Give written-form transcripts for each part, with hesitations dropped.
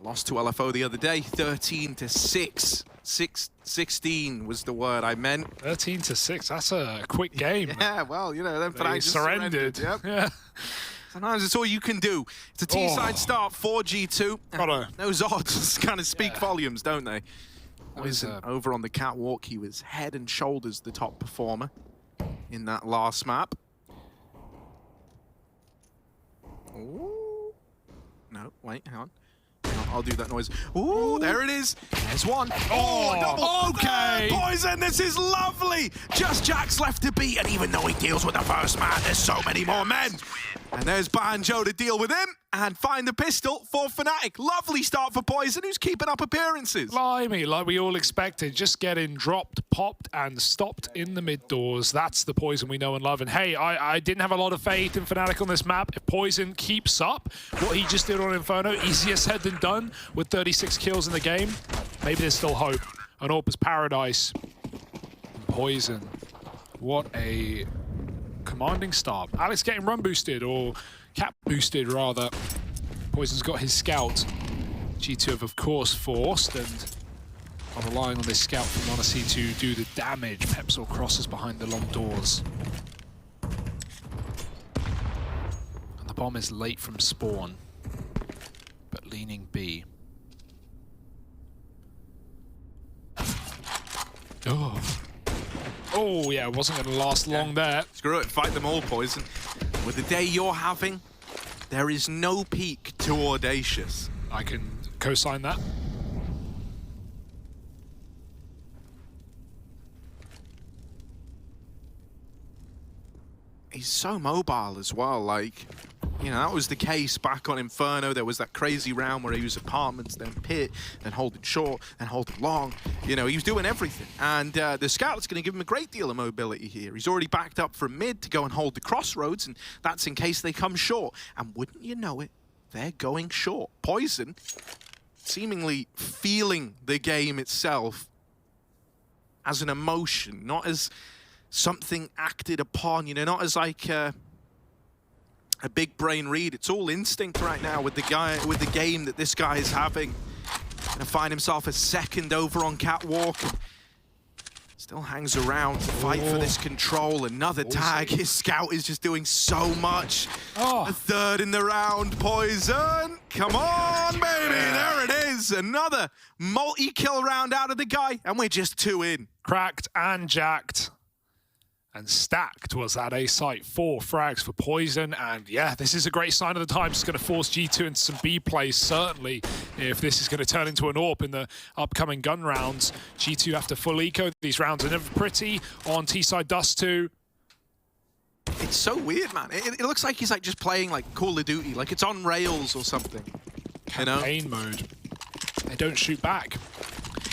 Lost to LFO the other day, 13-6. 16 was the word I meant. 13-6, that's a quick game. Yeah, well, you know, then Fnatic just surrendered. Yep. Yeah. Sometimes it's all you can do. It's a T-side start for G2. Those odds kind of speak volumes, don't they? Poison over on the catwalk. He was head and shoulders the top performer in that last map. Ooh. No, wait, hang on. I'll do that noise. Ooh, there it is. There's one. Oh, double. Okay. Poison, this is lovely. Just Jax left to beat, and even though he deals with the first man, there's so many more men. And there's Banjo to deal with him and find the pistol for Fnatic. Lovely start for Poison, who's keeping up appearances. Blimey, like we all expected, just getting dropped, popped, and stopped in the mid doors. That's the Poison we know and love. And hey, I didn't have a lot of faith in Fnatic on this map. If Poison keeps up what he just did on Inferno, easier said than done with 36 kills in the game, maybe there's still hope. An Orpus Paradise. Poison. What a commanding start. Alex getting run boosted, or cap boosted rather. Poison's got his scout. G2 have of course forced and are relying on this scout from Odyssey to do the damage. Pepsol crosses behind the long doors. And the bomb is late from spawn, but leaning B. Oh yeah, it wasn't going to last long there. Screw it, fight them all, Poison. With the day you're having, there is no peak too audacious. I can co-sign that. He's so mobile as well, like, you know, that was the case back on Inferno. There was that crazy round where he was apartments, then pit, then holding short, then holding long. You know, he was doing everything. And the scout's going to give him a great deal of mobility here. He's already backed up from mid to go and hold the crossroads, and that's in case they come short. And wouldn't you know it, they're going short. Poison, seemingly feeling the game itself as an emotion, not as something acted upon, you know, not as like a big brain read. It's all instinct right now with the game that this guy is having. Gonna find himself a second over on catwalk. Still hangs around to fight for this control. Another tag. His scout is just doing so much. A third in the round. Poison. Come on, baby. There it is. Another multi-kill round out of the guy. And we're just 2 in. Cracked and jacked. And stacked was that A site. 4 frags for Poison, and yeah, this is a great sign of the times. It's going to force G2 into some B plays, certainly, if this is going to turn into an AWP in the upcoming gun rounds. G2 have to full eco these rounds, are never pretty on T-side Dust 2. It's so weird, man. It looks like he's like just playing like Call of Duty, like it's on rails or something. Campaign mode. They don't shoot back.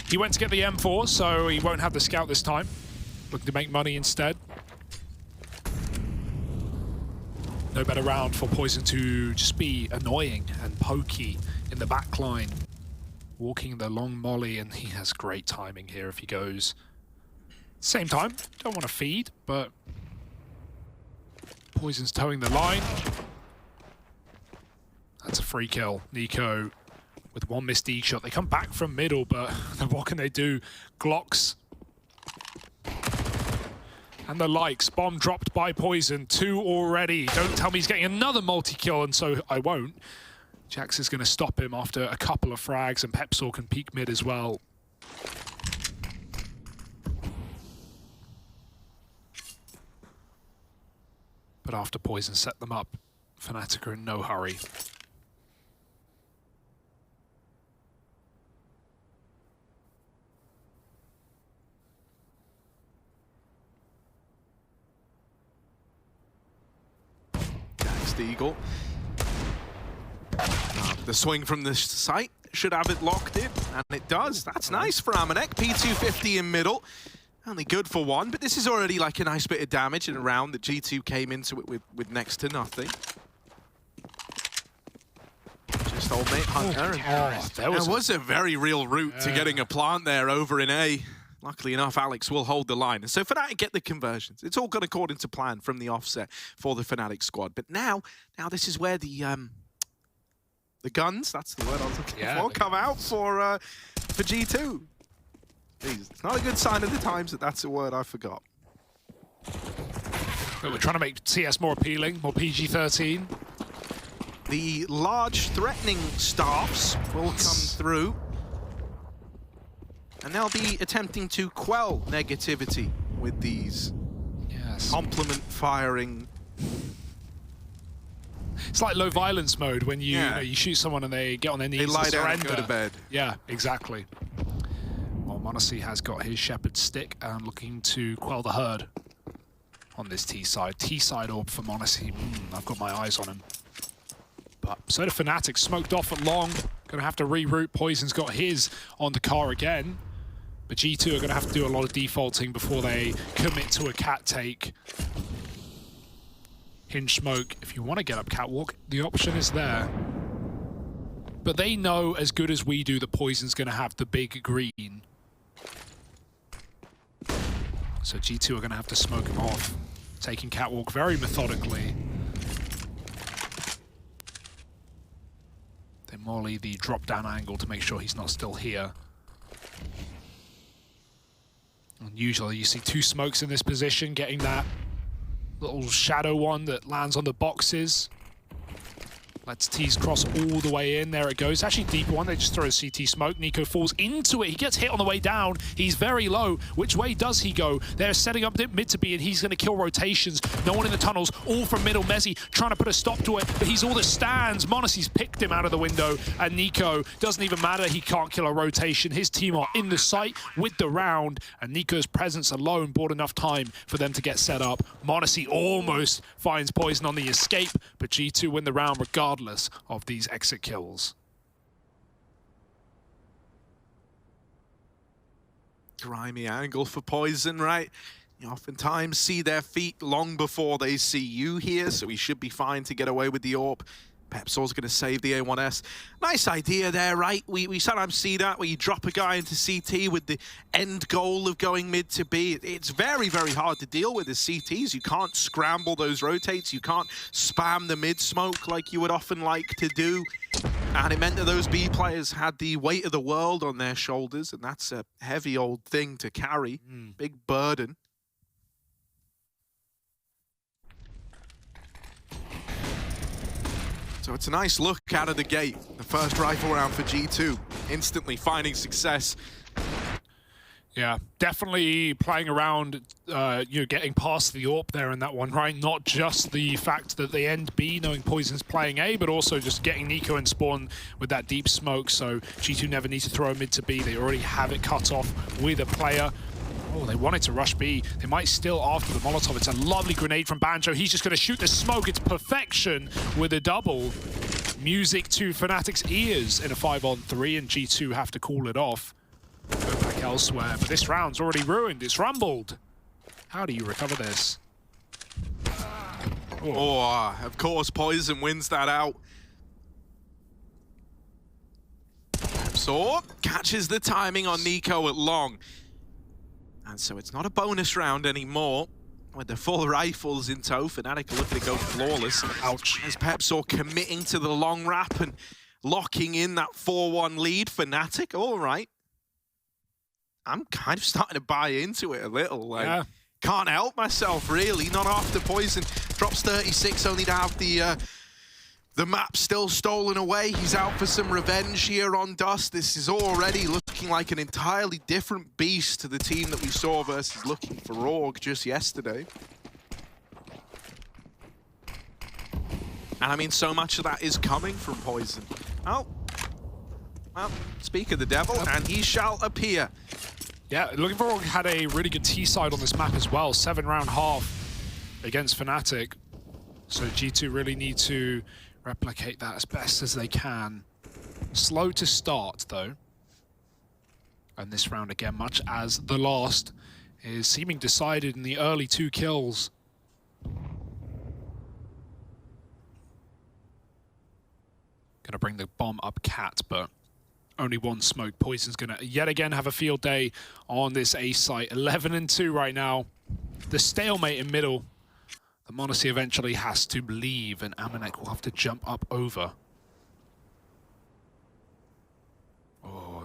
He went to get the M4, so he won't have the scout this time. Looking to make money instead. No better round for Poison to just be annoying and pokey in the back line. Walking the long molly, and he has great timing here if he goes. Same time, don't want to feed, but Poison's towing the line. That's a free kill. Nico with 1 missed D shot. They come back from middle, but what can they do? Glocks. And the likes. Bomb dropped by Poison. 2 already. Don't tell me he's getting another multi-kill, and so I won't. Jax is going to stop him after a couple of frags, and Pepsol can peek mid as well. But after Poison set them up, Fnatic are in no hurry. The Eagle. The swing from the site should have it locked in, and it does. That's nice for Amanek. P250 in middle. Only good for 1, but this is already like a nice bit of damage in a round that G2 came into it with next to nothing. Just old mate Hunter. There was a very real route to getting a plant there over in A. Luckily enough, Alex will hold the line. And so Fnatic get the conversions. It's all gone according to plan from the offset for the Fnatic squad. But now this is where the The guns, that's the word I was looking Yeah, for, come out for G2. Jeez, it's not a good sign of the times that that's a word I forgot. We're trying to make CS more appealing, more PG-13. The large threatening staffs will come through, and they'll be attempting to quell negativity with these compliment firing. It's like low violence mode when you, you shoot someone and they get on their knees They lie and down surrender. and go to bed. Yeah, exactly. Well, m0NESY has got his Shepherd's Stick and looking to quell the herd on this T side. T side orb for m0NESY. I've got my eyes on him. But so do Fnatic, smoked off at long. Gonna have to reroute. Poison's got his on the car again. But G2 are gonna have to do a lot of defaulting before they commit to a cat take. Hinge smoke, if you want to get up catwalk, the option is there. But they know as good as we do that Poison's gonna have the big green. So G2 are gonna have to smoke him off. Taking catwalk very methodically. They molly the drop down angle to make sure he's not still here. And usually you see two smokes in this position, getting that little shadow one that lands on the boxes. Let's T's cross all the way in. There it goes. Actually, deeper one. They just throw a CT smoke. Nico falls into it. He gets hit on the way down. He's very low. Which way does he go? They're setting up mid to be, and he's going to kill rotations. No one in the tunnels. All from middle. m0NESY trying to put a stop to it, but he's all that stands. m0NESY's picked him out of the window, and Nico doesn't even matter. He can't kill a rotation. His team are in the site with the round, and Nico's presence alone bought enough time for them to get set up. m0NESY almost finds Poison on the escape, but G2 win the round regardless of these exit kills. Grimy angle for Poison, right? You oftentimes see their feet long before they see you here, so he should be fine to get away with the AWP. Pepsor's going to save the A1S. Nice idea there, right? We sometimes see that where you drop a guy into CT with the end goal of going mid to B. It's very, very hard to deal with the CTs. You can't scramble those rotates. You can't spam the mid smoke like you would often like to do. And it meant that those B players had the weight of the world on their shoulders, and that's a heavy old thing to carry. Big burden. So it's a nice look out of the gate. The first rifle round for G2, instantly finding success. Yeah, definitely playing around, getting past the AWP there in that one, right? Not just the fact that they end B, knowing Poison's playing A, but also just getting Nico and Spawn with that deep smoke. So G2 never need to throw mid to B. They already have it cut off with a player. Oh, they wanted to rush B. They might still after the Molotov. It's a lovely grenade from Banjo. He's just going to shoot the smoke. It's perfection with a double. Music to Fnatic's ears in a 5-on-3, and G2 have to call it off. Go back elsewhere, but this round's already ruined. It's rumbled. How do you recover this? Of course, Poison wins that out. So, catches the timing on Nico at long. And so it's not a bonus round anymore. With the full rifles in tow, Fnatic are looking to go flawless. Ouch. As Pepsor committing to the long wrap and locking in that 4-1 lead. Fnatic, all right. I'm kind of starting to buy into it a little. Like, can't help myself, really. Not after Poison drops 36, only to have the map still stolen away. He's out for some revenge here on Dust. This is already looking like an entirely different beast to the team that we saw versus looking for Org just yesterday. And I mean, so much of that is coming from Poison. Oh, well, speak of the devil, and he shall appear. Yeah, looking for Org had a really good T side on this map as well. 7-round half against Fnatic. So G2 really need to replicate that as best as they can. Slow to start, though. And this round, again, much as the last, is seeming decided in the early 2 kills. Gonna bring the bomb up Cat, but only one smoke. Poison's gonna yet again have a field day on this A site. 11-2 right now. The stalemate in middle. The m0NESY eventually has to leave, and Amanek will have to jump up over.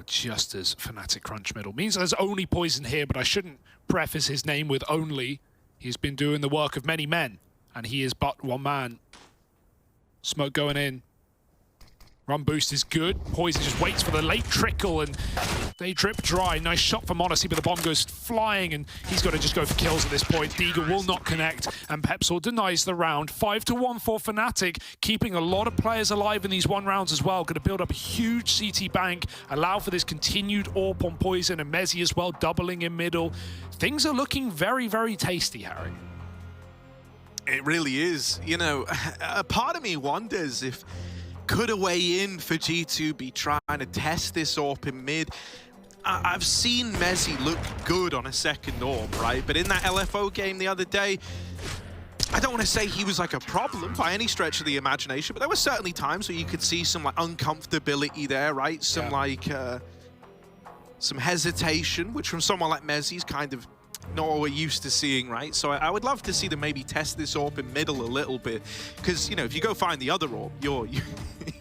just as Fnatic crunch middle. Means there's only Poison here, but I shouldn't preface his name with only. He's been doing the work of many men, and he is but one man. Smoke going in. Run boost is good. Poison just waits for the late trickle, and they drip dry. Nice shot from Odyssey, but the bomb goes flying, and he's got to just go for kills at this point. Deagle will not connect, and Pepsor denies the round. 5-1 for Fnatic, keeping a lot of players alive in these 1 rounds as well. Going to build up a huge CT bank, allow for this continued AWP on Poison, and Mezzi as well, doubling in middle. Things are looking very, very tasty, Harry. It really is. You know, a part of me wonders if could a way in for G2 be trying to test this AWP in mid? I've seen Mezzi look good on a second AWP, right? But in that LFO game the other day, I don't want to say he was like a problem by any stretch of the imagination, but there were certainly times where you could see some like uncomfortability there, right? Some some hesitation, which from someone like Mezzi is kind of not what we're used to seeing, right? So I would love to see them maybe test this AWP in middle a little bit, because, you know, if you go find the other AWP,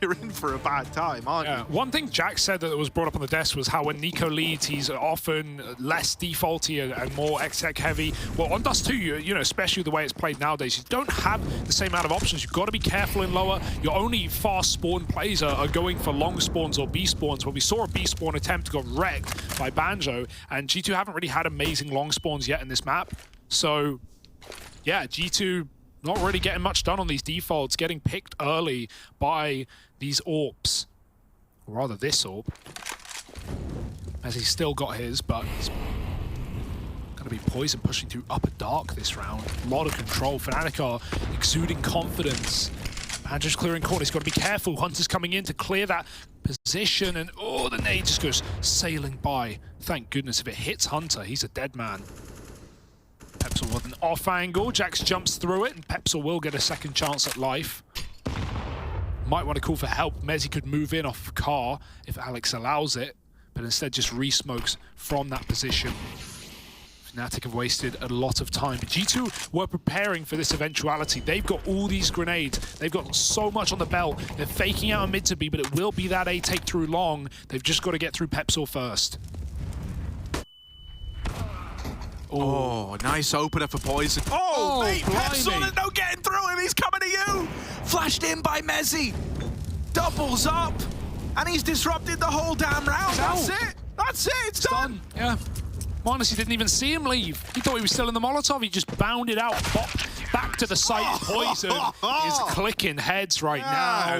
you're in for a bad time, aren't you? One thing Jack said that was brought up on the desk was how when Nico leads, he's often less defaulty and more exec heavy. Well, on Dust 2, you know, especially the way it's played nowadays, you don't have the same amount of options. You've got to be careful in lower. Your only fast spawn plays are going for long spawns or B spawns. Well, we saw a B spawn attempt got wrecked by Banjo, and G2 haven't really had amazing long spawns yet in this map. So, yeah, G2 not really getting much done on these defaults, getting picked early by these AWPs. Or rather, this AWP. As he's still got his, but he's going to be Poison pushing through upper dark this round. A lot of control. Fnatic are exuding confidence. Banjo's clearing corner. He's got to be careful. Hunter's coming in to clear that position, and oh, the nade just goes sailing by. Thank goodness if it hits Hunter, he's a dead man. Pepsor with an off angle. Jax jumps through it, and Pepsor will get a second chance at life. Might want to call for help. Mezzi could move in off car if Alex allows it, but instead just re-smokes from that position. Fnatic have wasted a lot of time, but G2 were preparing for this eventuality. They've got all these grenades. They've got so much on the belt. They're faking out a mid to B, but it will be that A take through long. They've just got to get through Pepsor first. Oh, nice opener for Poison. Oh, mate, Pepsor, there's no getting through him. He's coming to you. Flashed in by Mezzi. Doubles up. And he's disrupted the whole damn round. That's it. That's it. It's done. Yeah. Honestly, didn't even see him leave. He thought he was still in the Molotov. He just bounded out, back to the site. Poison is clicking heads right now.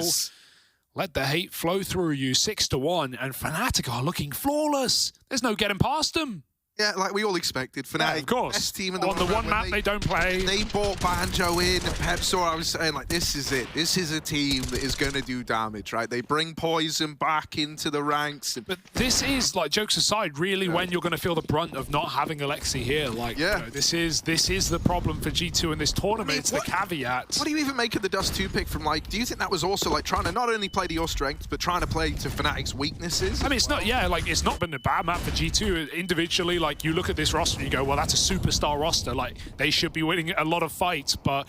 Let the hate flow through you. 6-1, and Fnatic are looking flawless. There's no getting past them. Yeah, like we all expected. Fnatic, yeah, of course. Best team in the world. On the one map they don't play. They brought Banjo in, and Pepsor, I was saying, like, this is it. This is a team that is going to do damage, right? They bring Poison back into the ranks. But this is, like, jokes aside, really when you're going to feel the brunt of not having Alexi here. Like, you know, this is the problem for G2 in this tournament. I mean, it's the caveat. What do you even make of the Dust 2 pick from, like, do you think that was also, like, trying to not only play to your strengths, but trying to play to Fnatic's weaknesses? I mean, it's not, like, it's not been a bad map for G2 individually. Like, you look at this roster and you go, well, that's a superstar roster. Like, they should be winning a lot of fights, but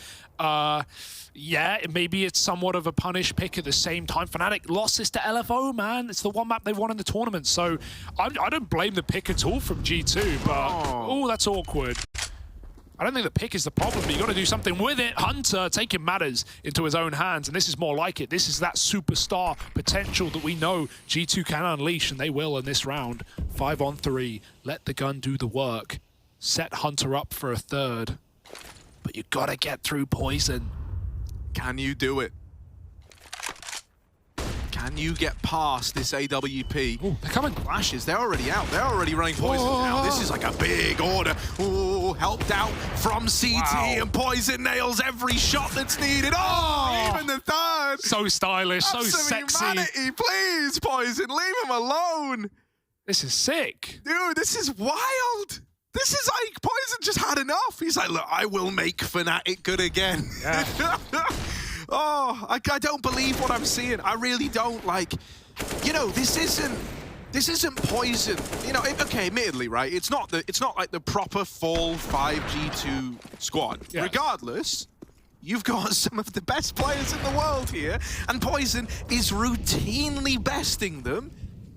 yeah, maybe it's somewhat of a punish pick at the same time. Fnatic lost this to LFO, man. It's the one map they won in the tournament, so I don't blame the pick at all from G2, but oh, that's awkward. I don't think the pick is the problem, but you got to do something with it. Hunter taking matters into his own hands, and this is more like it. This is that superstar potential that we know G2 can unleash, and they will in this round. 5-on-3. Let the gun do the work. Set Hunter up for a third. But you got to get through Poison. Can you do it? Can you get past this AWP? Ooh, they're coming. Flashes, they're already out. They're already running Poison now. This is like a big order. Ooh, helped out from CT, and Poison nails every shot that's needed. Oh, even the third. So stylish, so sexy. Humanity, please, Poison, leave him alone. This is sick. Dude, this is wild. This is like, Poison just had enough. He's like, look, I will make Fnatic good again. Yeah. Oh, I don't believe what I'm seeing. I really don't. Like, you know, this isn't Poison. You know, okay, admittedly, right? It's not like the proper full 5G2 squad. Yes. Regardless, you've got some of the best players in the world here, and Poison is routinely besting them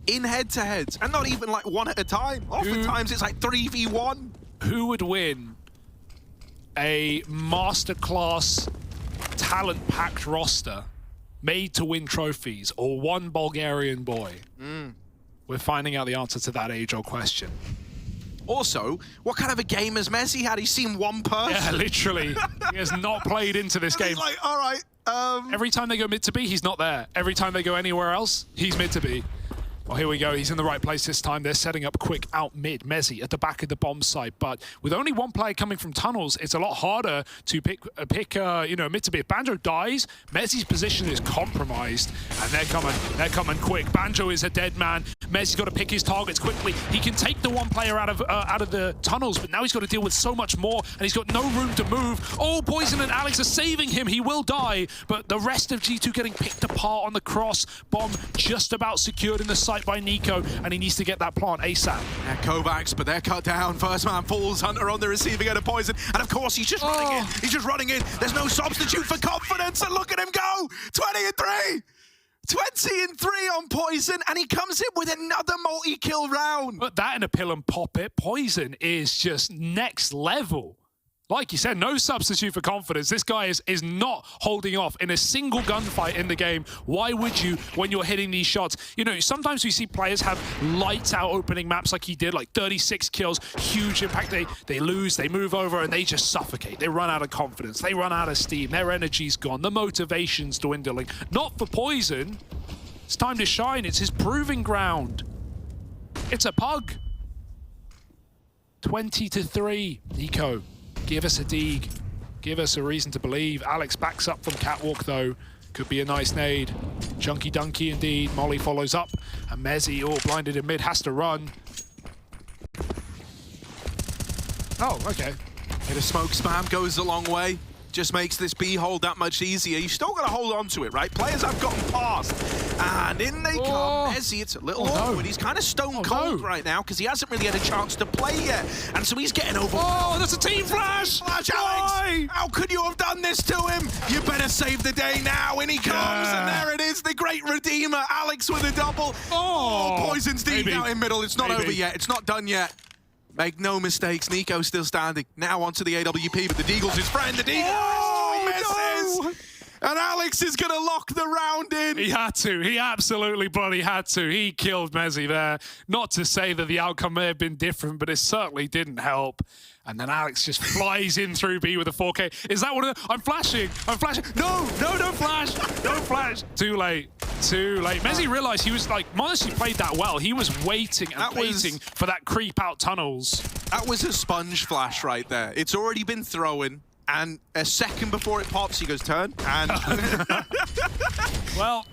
in head-to-heads, and not even like one at a time. Oftentimes it's like 3v1. Who would win a masterclass, talent-packed roster made to win trophies, or one Bulgarian boy? We're finding out the answer to that age-old question. Also, what kind of a game has Messi had? He's seen one person. Yeah, literally. He has not played into this game. He's like, all right. Every time they go mid to B, he's not there. Every time they go anywhere else, he's mid to B. Well, here we go. He's in the right place this time. They're setting up quick out mid. Messi at the back of the bomb site. But with only one player coming from tunnels, it's a lot harder to pick mid to B. If Banjo dies, Messi's position is compromised. And they're coming quick. Banjo is a dead man. Messi's got to pick his targets quickly. He can take the one player out of the tunnels, but now he's got to deal with so much more, and he's got no room to move. Oh, Poison and Alex are saving him. He will die, but the rest of G2 getting picked apart on the cross. Bomb just about secured in the site by Nico, and he needs to get that plant ASAP. Yeah, Kovacs, but they're cut down. First man falls. Hunter on the receiving end of Poison, and of course he's just running in. He's just running in. There's no substitute for confidence, and look at him go. 20-3. 20-3 on Poison, and he comes in with another multi-kill round. But that in a pill and pop it, Poison is just next level. Like you said, no substitute for confidence. This guy is not holding off in a single gunfight in the game. Why would you when you're hitting these shots? You know, sometimes we see players have lights out opening maps like he did, like 36 kills, huge impact. They lose, they move over, and they just suffocate. They run out of confidence. They run out of steam. Their energy's gone. The motivation's dwindling. Not for Poison. It's time to shine. It's his proving ground. It's a pug. 20-3, Nico. Give us a dig. Give us a reason to believe. Alex backs up from Catwalk, though. Could be a nice nade. Junky Dunky, indeed. Molly follows up. And Mezzi, blinded in mid, has to run. Oh, okay. Bit of smoke spam goes a long way. Just makes this B hold that much easier. You still got to hold on to it, right? Players have gotten past. And in they come. Mezzi, it's a little awkward. No. He's kind of stone cold right now because he hasn't really had a chance to play yet. And so he's getting over. Oh, that's a team flash! Alex! How could you have done this to him? You better save the day now. In he comes, and there it is, the great redeemer. Alex with a double. Poison's deep out in middle. It's not over yet. It's not done yet. Make no mistakes, Nico's still standing. Now onto the AWP, but the Deagle's his friend. The Deagle misses! No. And Alex is going to lock the round in. He had to. He absolutely bloody had to. He killed Mezzi there. Not to say that the outcome may have been different, but it certainly didn't help. And then Alex just flies in through B with a 4K. Is that what I'm flashing? I'm flashing. No, don't flash. Don't flash. Too late. Too late. Mezzi realized he was like, honestly played that well. He was waiting and waiting for that creep out tunnels. That was a sponge flash right there. It's already been thrown. And a second before it pops, he goes, turn, and... Well...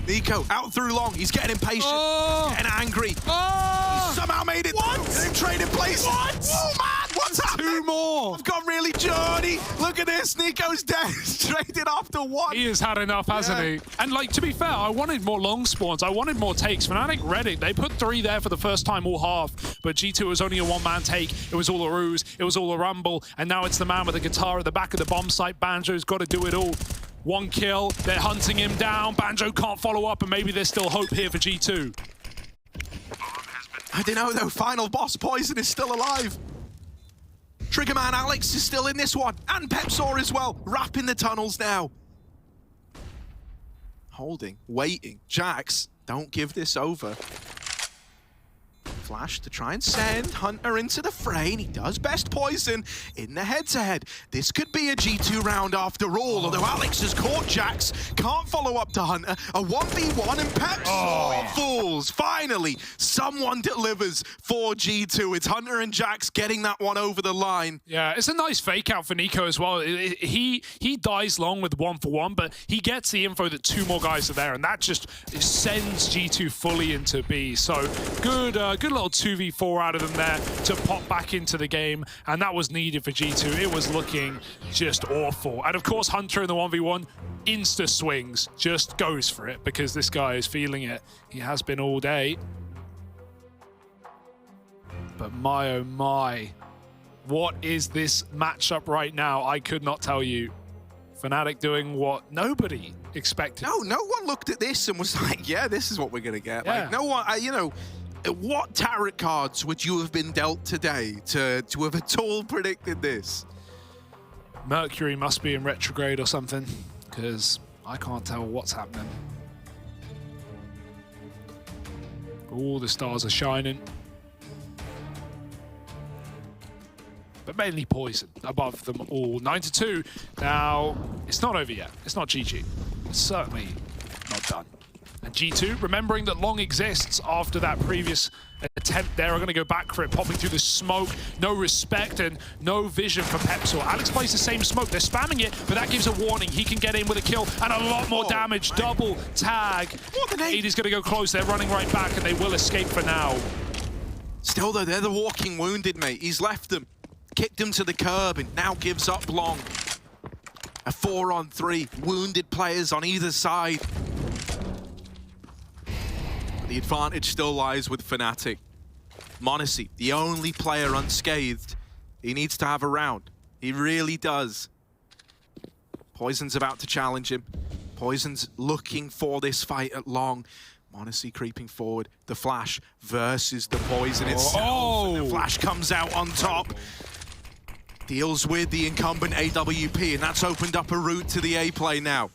Nico, out through long. He's getting impatient, getting angry. He somehow made it through. They've traded places. What? Oh, man, what's happening? Two more. I've gone really journey. Look at this. Nico's dead. Traded after one. He has had enough, hasn't he? And, like, to be fair, I wanted more long spawns. I wanted more takes. Fnatic read it. They put 3 there for the first time all half, but G2 was only a one-man take. It was all a ruse. It was all a rumble, and now it's the man with the guitar at the back of the bomb site. Banjo's got to do it all. 1 kill, they're hunting him down. Banjo can't follow up, and maybe there's still hope here for G2. I don't know, though. Final boss Poison is still alive. Triggerman Alex is still in this one, and Pepsaw as well. Wrapping the tunnels now. Holding, waiting. Jax, don't give this over. Flash to try and send Hunter into the fray, and he does best. Poison in the head-to-head. This could be a G2 round after all, although Alex has caught Jax, can't follow up to Hunter. A 1v1 and Pepsaw falls. Finally, someone delivers for G2. It's Hunter and Jax getting that one over the line. Yeah, it's a nice fake out for Nico as well. He dies long with 1-for-1, but he gets the info that 2 more guys are there, and that just sends G2 fully into B. So good little 2v4 out of them there to pop back into the game, and that was needed for G2. It was looking just awful. And of course, Hunter in the 1v1 insta swings, just goes for it because this guy is feeling it. He has been all day. But my oh my, what is this matchup right now? I could not tell you. Fnatic doing what nobody expected. No one looked at this and was like, yeah, this is what we're going to get. Yeah. Like, no one, you know, what tarot cards would you have been dealt today to have at all predicted this? Mercury must be in retrograde or something, because I can't tell what's happening. All the stars are shining. But mainly Poison above them all. 9-2. Now, it's not over yet. It's not GG. It's certainly not done. And G2, remembering that Long exists after that previous attempt there, are going to go back for it, popping through the smoke. No respect and no vision for Pepsor. Alex plays the same smoke. They're spamming it, but that gives a warning. He can get in with a kill and a lot more damage. Double tag. He's going to go close. They're running right back, and they will escape for now. Still, though, they're the walking wounded, mate. He's left them, kicked them to the curb, and now gives up Long. A 4-on-3. Wounded players on either side. The advantage still lies with Fnatic. m0NESY, the only player unscathed. He needs to have a round. He really does. Poison's about to challenge him. Poison's looking for this fight at Long. m0NESY creeping forward. The Flash versus the Poison itself. And the Flash comes out on top. Deals with the incumbent AWP, and that's opened up a route to the A play now.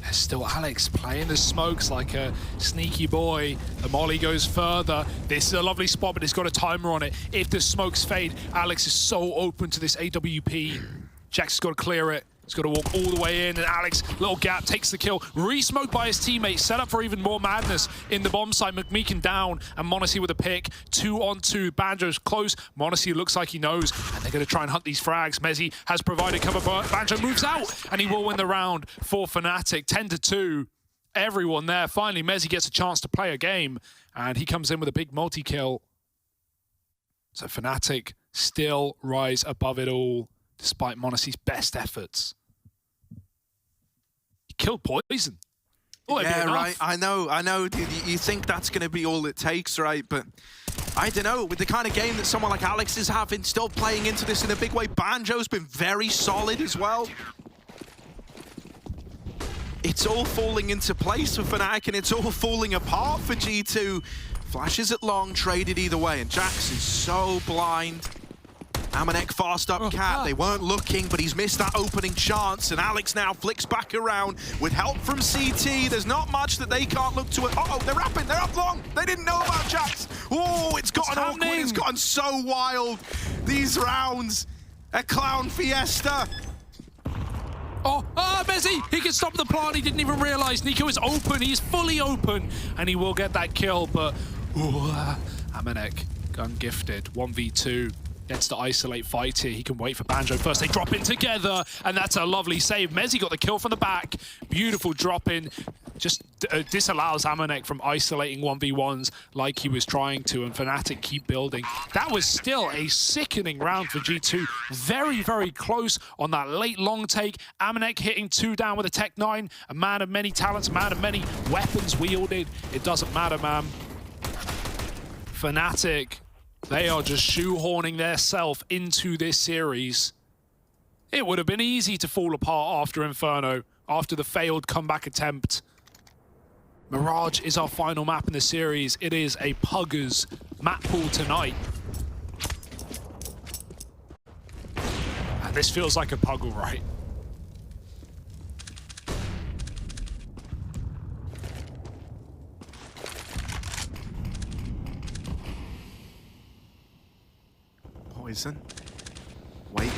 There's still Alex playing the smokes like a sneaky boy. The molly goes further. This is a lovely spot, but it's got a timer on it. If the smokes fade, Alex is so open to this AWP. Jack's got to clear it. He's got to walk all the way in, and Alex, little gap, takes the kill. Re-smoked by his teammates, set up for even more madness in the bomb site. McMeekin down, and m0NESY with a pick. 2-on-2, Banjo's close. m0NESY looks like he knows, and they're going to try and hunt these frags. m0NESY has provided cover, but Banjo moves out, and he will win the round for Fnatic. 10-2, everyone there. Finally, m0NESY gets a chance to play a game, and he comes in with a big multi-kill. So Fnatic still rise above it all, despite m0NESY's best efforts. He killed Poison. Yeah, right. I know. Dude, you think that's going to be all it takes, right? But I don't know. With the kind of game that someone like Alex is having, still playing into this in a big way, Banjo's been very solid as well. It's all falling into place for Fnatic, and it's all falling apart for G2. Flashes at Long, traded either way, and Jax is so blind. Amanek fast up Cat. They weren't looking, but he's missed that opening chance, and Alex now flicks back around with help from CT. There's not much that they can't look to it. Uh-oh, they're rapping, they're up Long. They didn't know about Jax. Oh, it's gotten awkward, it's gotten so wild. These rounds, a clown fiesta. m0NESY, he can stop the plant. He didn't even realize Nico is open. He's fully open, and he will get that kill, but Amanek, gun gifted, 1v2. Gets to isolate fight here. He can wait for Banjo first. They drop in together, and that's a lovely save. m0NESY got the kill from the back. Beautiful drop in. Just disallows Amanek from isolating 1v1s like he was trying to, and Fnatic keep building. That was still a sickening round for G2. Very, very close on that late long take. Amanek hitting 2 down with a Tech 9. A man of many talents, a man of many weapons wielded. It doesn't matter, man. Fnatic, they are just shoehorning their self into this series. It would have been easy to fall apart after Inferno, after the failed comeback attempt. Mirage is our final map in the series. It is a Puggers map pool tonight. And this feels like a Puggle, right? Poison. Waiting.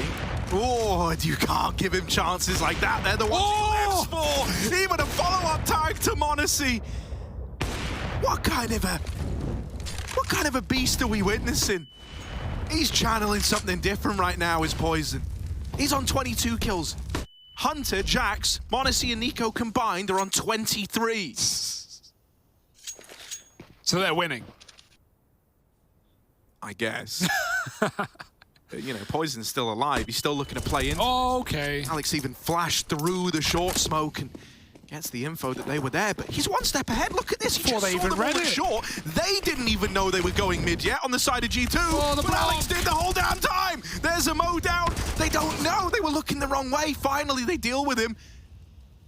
Oh, you can't give him chances like that. They're the ones he lives for. Even a follow-up tag to m0NESY. What kind of a beast are we witnessing? He's channeling something different right now, is Poison. He's on 22 kills. Hunter, Jax, m0NESY, and Nico combined are on 23. So they're winning. I guess. You know, Poison's still alive. He's still looking to play in. Oh, okay. Alex even flashed through the short smoke and gets the info that they were there, but he's one step ahead. Look at this. He Before just they saw even them read all it. short. They didn't even know they were going mid yet on the side of G2. Oh, but Alex did the whole damn time. There's a Mo down. They don't know. They were looking the wrong way. Finally, they deal with him.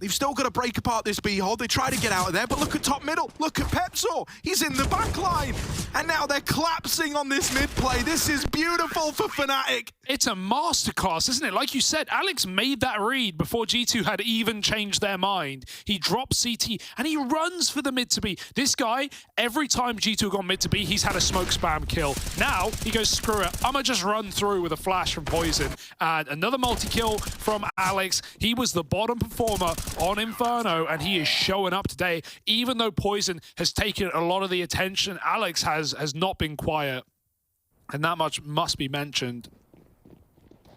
They've still got to break apart this B hold. They try to get out of there, but look at top middle. Look at Pepsor. He's in the back line. And now they're collapsing on this mid play. This is beautiful for Fnatic. It's a masterclass, isn't it? Like you said, Alex made that read before G2 had even changed their mind. He drops CT and he runs for the mid to B. This guy, every time G2 have gone mid to B, he's had a smoke spam kill. Now he goes, screw it. I'm going to just run through with a flash from Poison. And another multi-kill from Alex. He was the bottom performer on Inferno, and he is showing up today. Even though Poison has taken a lot of the attention, Alex has not been quiet. And that much must be mentioned.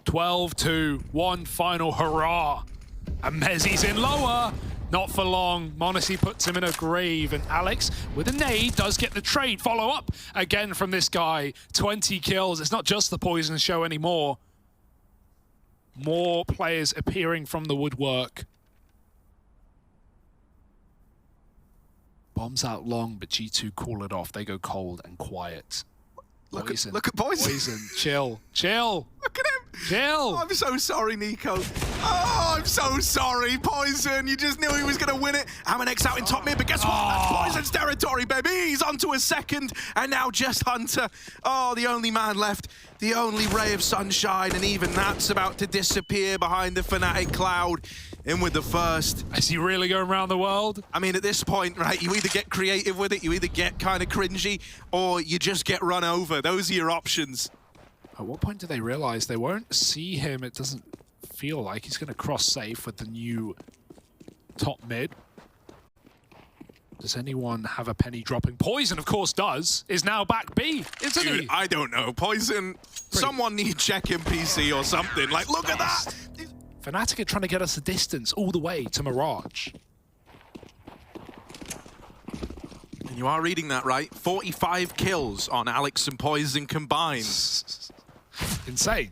12-2, final hurrah. And Mezzi's in lower. Not for long. Monacy puts him in a grave. And Alex, with a nade, does get the trade. Follow up again from this guy. 20 kills. It's not just the Poison show anymore. More players appearing from the woodwork. Bombs out long, but G2 call it off. They go cold and quiet. Look at Poison. Poison, chill, chill. Look at him. Chill. Oh, I'm so sorry, Nico. Oh, I'm so sorry, Poison. You just knew he was going to win it. Amanex out in top mid, but guess what? That's Poison's territory, baby. He's onto a second, and now just Hunter. Oh, the only man left. The only ray of sunshine, and even that's about to disappear behind the Fnatic cloud. In with the first. Is he really going around the world? I mean, at this point, right, you either get creative with it, you either get kind of cringy, or you just get run over. Those are your options. At what point do they realize they won't see him? It doesn't feel like he's going to cross safe with the new top mid. Does anyone have a penny dropping? Poison, of course, does. Is now back B, isn't he? I don't know. Poison, someone need check-in PC or something. Like, look at that. Fnatic are trying to get us a distance all the way to Mirage. And you are reading that right. 45 kills on Alex and Poison combined. Insane.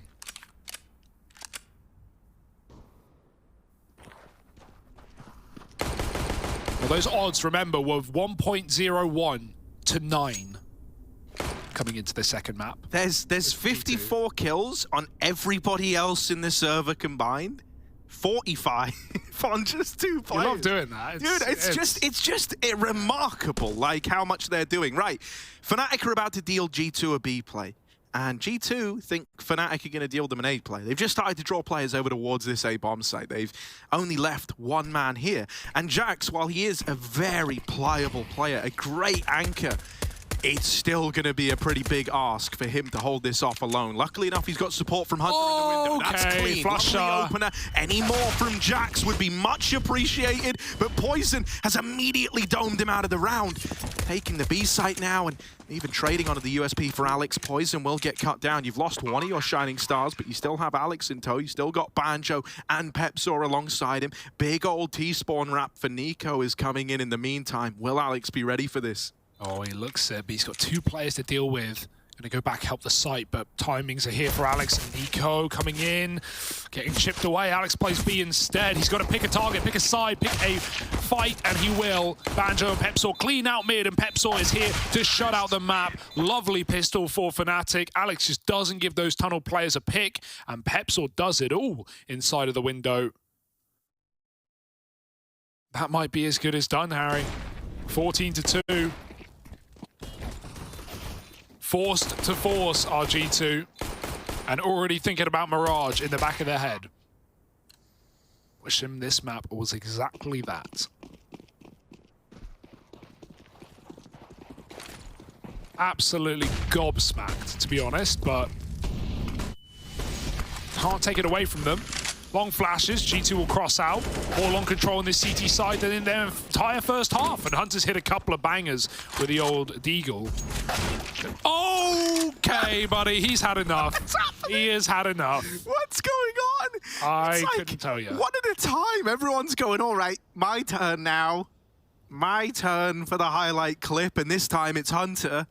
Well, those odds, remember, were 1.01 to 9 coming into the second map. There's 54 kills on everybody else in the server combined. 45 on just 2 players. You love doing that. Dude, it's just remarkable, like, how much they're doing. Right, Fnatic are about to deal G2 a B play. And G2 think Fnatic are going to deal them an A play. They've just started to draw players over towards this A bomb site. They've only left one man here. And Jax, while he is a very pliable player, a great anchor, it's still going to be a pretty big ask for him to hold this off alone. Luckily enough, he's got support from Hunter in the window. That's clean. Flusher. Opener. Any more from Jax would be much appreciated, but Poison has immediately domed him out of the round. Taking the B site now and even trading onto the USP for Alex. Poison will get cut down. You've lost one of your shining stars, but you still have Alex in tow. You still got Banjo and Pepsor alongside him. Big old T-spawn wrap for Nico is coming in the meantime. Will Alex be ready for this? Oh, he looks it, but he's got 2 players to deal with. Going to go back, help the site, but timings are here for Alex and Nico coming in, getting chipped away. Alex plays B instead. He's got to pick a target, pick a side, pick a fight, and he will. Banjo and Pepsor clean out mid, and Pepsor is here to shut out the map. Lovely pistol for Fnatic. Alex just doesn't give those tunnel players a pick, and Pepsor does it all inside of the window. That might be as good as done, Harry. 14-2. Forced to force our G2, and already thinking about Mirage in the back of their head. Wish him this map was exactly that. Absolutely gobsmacked, to be honest, but can't take it away from them. Long flashes, G2 will cross out. All on control on this CT side and in their entire first half. And Hunter's hit a couple of bangers with the old Deagle. Okay, buddy, he's had enough. He has had enough. What's going on? I couldn't tell you. One at a time. Everyone's going, all right, my turn now. My turn for the highlight clip. And this time it's Hunter.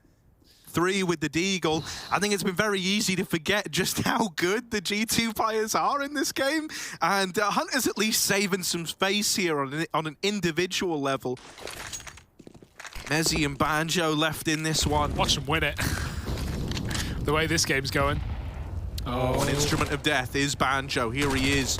3 with the Deagle. I think it's been very easy to forget just how good the G2 players are in this game. And Hunter's at least saving some space here on an individual level. Mezzi and Banjo left in this one. Watch them win it. The way this game's going. Oh, an instrument of death is Banjo. Here he is.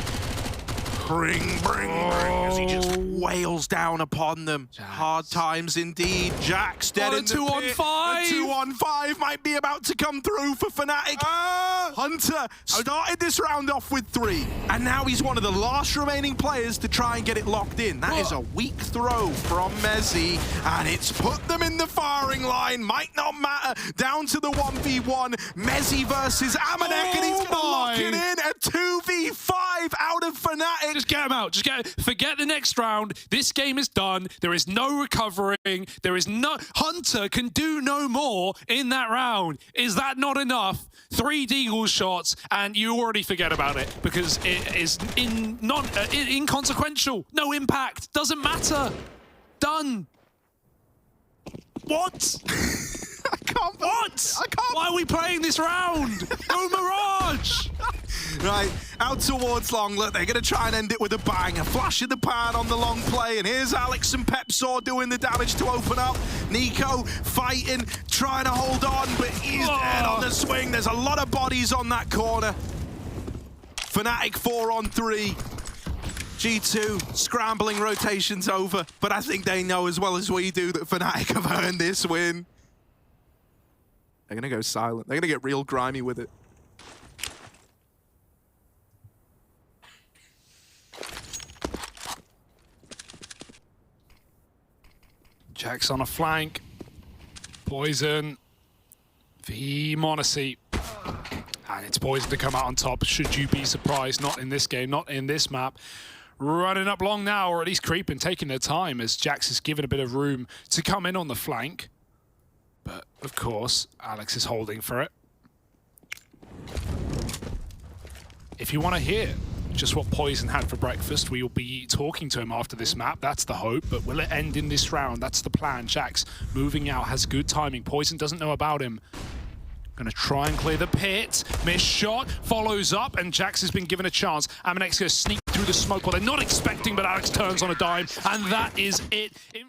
Bring, as he just wails down upon them. Jax. Hard times indeed. Jax dead in the 2-on-5. pit. The 2-on-5 might be about to come through for Fnatic. Hunter started this round off with 3, and now he's one of the last remaining players to try and get it locked in. That is a weak throw from Mezzi, and it's put them in the firing line. Might not matter. Down to the 1v1. Mezzi versus Amanek, and he's gonna lock it in. A 2v5 out of Fnatic. Just get him out. Just get. Forget the next round. This game is done. There is no recovering. There is no. Hunter can do no more in that round. Is that not enough? 3 Deagle shots, and you already forget about it because it is inconsequential. No impact. Doesn't matter. Done. What? I can't. What? I can't. Why are we playing this round? Go Mirage! Right, out towards long. Look, they're going to try and end it with a bang. A flash in the pan on the long play. And here's Alex and Pepsaw doing the damage to open up. Nico fighting, trying to hold on, but he's dead on the swing. There's a lot of bodies on that corner. Fnatic 4-on-3. G2 scrambling rotations over. But I think they know as well as we do that Fnatic have earned this win. They're going to go silent. They're going to get real grimy with it. Jax on a flank. Poison. V Monacy. And it's Poison to come out on top. Should you be surprised? Not in this game, not in this map. Running up long now, or at least creeping, taking their time as Jax is given a bit of room to come in on the flank. But, of course, Alex is holding for it. If you want to hear just what Poison had for breakfast, we will be talking to him after this map. That's the hope, but will it end in this round? That's the plan. Jax moving out, has good timing. Poison doesn't know about him. Gonna try and clear the pit. Missed shot, follows up, and Jax has been given a chance. Amanek's gonna sneak through the smoke, what they're not expecting, but Alex turns on a dime, and that is it.